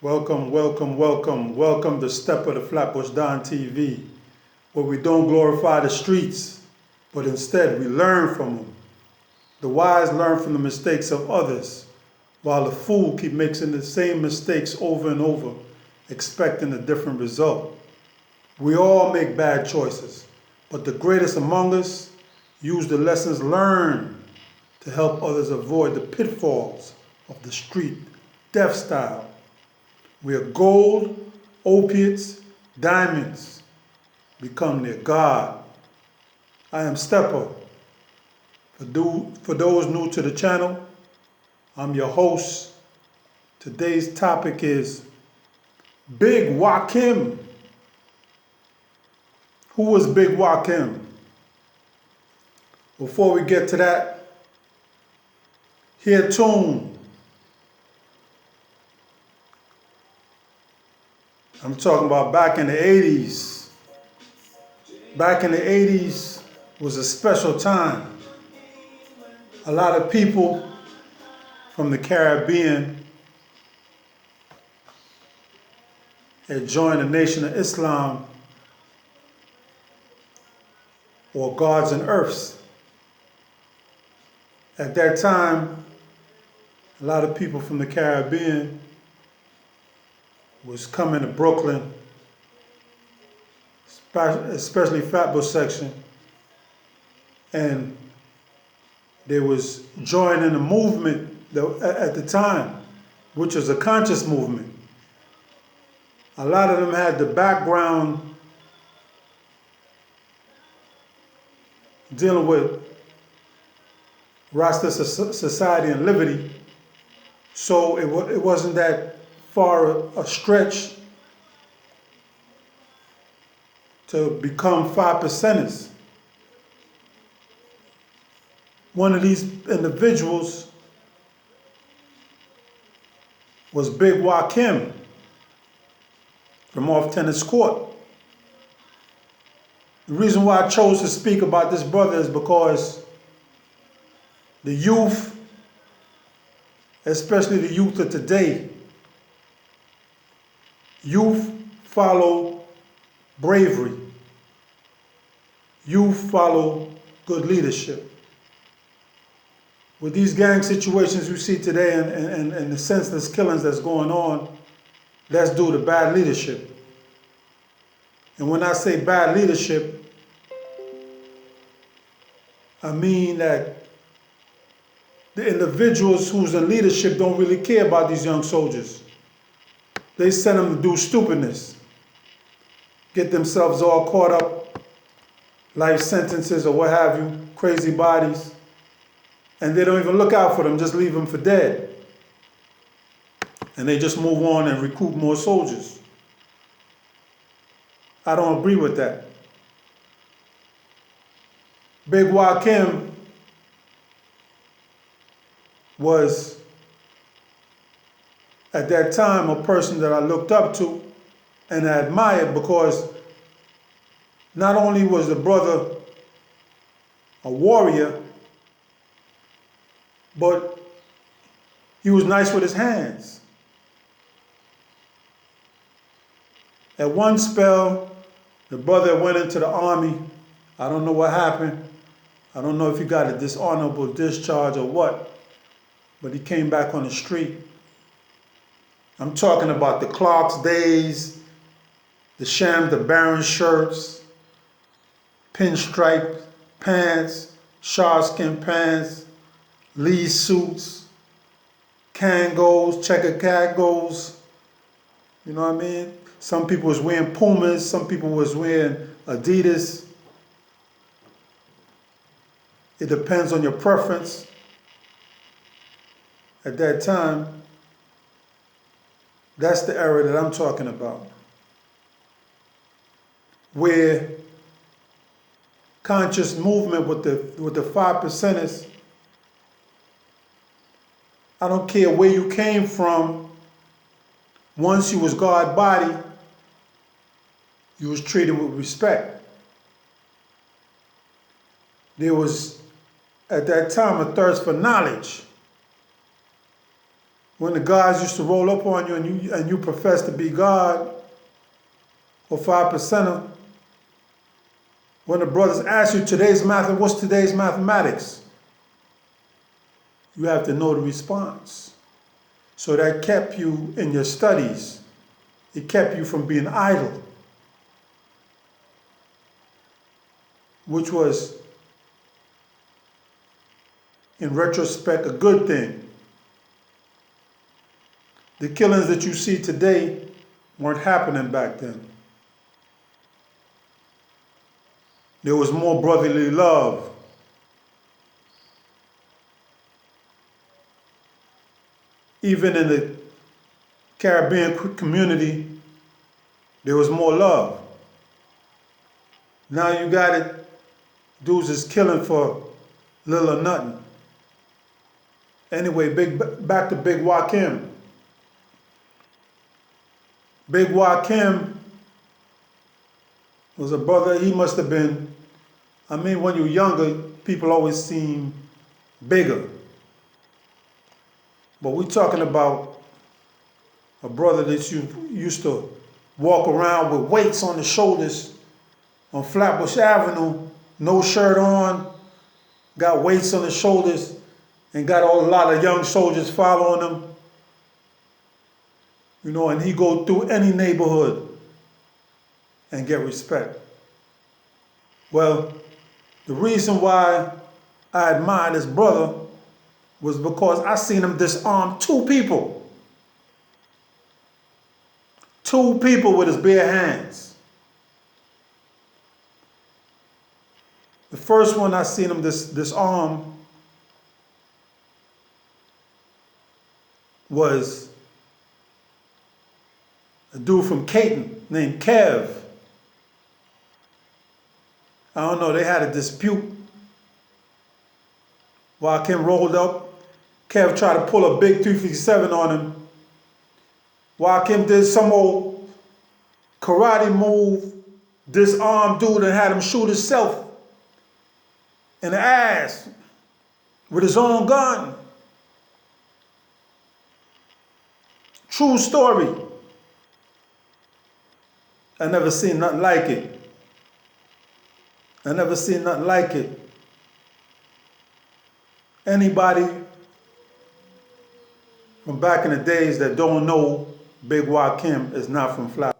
Welcome, welcome, welcome, welcome to Step of the Flatbush Don TV, where we don't glorify the streets, but instead we learn from them. The wise learn from the mistakes of others, while the fool keep making the same mistakes over and over, expecting a different result. We all make bad choices, but the greatest among us use the lessons learned to help others avoid the pitfalls of the street, death style. Where gold, opiates, diamonds become their God. I am Stepper. For those new to the channel, I'm your host. Today's topic is Big Wakim. Who was Big Wakim? Before we get to that, hear tune. I'm talking about back in the 80s. Back in the 80s was a special time. A lot of people from the Caribbean had joined the Nation of Islam, or Gods and Earths. At that time, a lot of people from the Caribbean was coming to Brooklyn, especially Flatbush section, and they was joining a movement at the time, which was a conscious movement. A lot of them had the background dealing with Rasta society and liberty, so it wasn't that far a stretch to become 5%ers. One of these individuals was Big Wakim from off Tennis Court. The reason why I chose to speak about this brother is because the youth, especially the youth of today, youth follow bravery. Youth follow good leadership. With these gang situations you see today and the senseless killings that's going on, that's due to bad leadership. And when I say bad leadership, I mean that the individuals who's in leadership don't really care about these young soldiers. They send them to do stupidness, get themselves all caught up, life sentences or what have you, crazy bodies, and they don't even look out for them, just leave them for dead. And they just move on and recruit more soldiers. I don't agree with that. Big Wakim was, at that time, a person that I looked up to and I admired, because not only was the brother a warrior, but he was nice with his hands. At one spell, the brother went into the army. I don't know what happened. I don't know if he got a dishonorable discharge or what, but he came back on the street. I'm talking about the Clark's days, the Sham the Baron shirts, pinstripe pants, sharkskin pants, Lee suits, Kangos, checker Kangos. You know what I mean? Some people was wearing Pumas, some people was wearing Adidas. It depends on your preference. At that time, that's the era that I'm talking about, where conscious movement with the 5%ers, I don't care where you came from, once you was God body, you was treated with respect. There was, at that time, a thirst for knowledge. When the guys used to roll up on you and you profess to be God or 5%er, when the brothers ask you what's today's mathematics, you have to know the response. So that kept you in your studies. It kept you from being idle, which was, in retrospect, a good thing. The killings that you see today weren't happening back then. There was more brotherly love. Even in the Caribbean community, there was more love. Now you got it, dudes is killing for little or nothing. Anyway, back to Big Joaquim. Big Joaquim was a brother. He must have been, when you're younger, people always seem bigger. But we're talking about a brother that you used to walk around with weights on the shoulders on Flatbush Avenue, no shirt on, got weights on his shoulders, and got a lot of young soldiers following him. And he go through any neighborhood and get respect. Well, the reason why I admire this brother was because I seen him disarm two people. Two people with his bare hands. The first one I seen him disarm was a dude from Caton named Kev. I don't know, they had a dispute. Joaquim rolled up. Kev tried to pull a big 357 on him. Joaquim did some old karate move, disarmed dude and had him shoot himself in the ass with his own gun. True story. I never seen nothing like it. I never seen nothing like it. Anybody from back in the days that don't know Big Joaquim is not from Flatbush.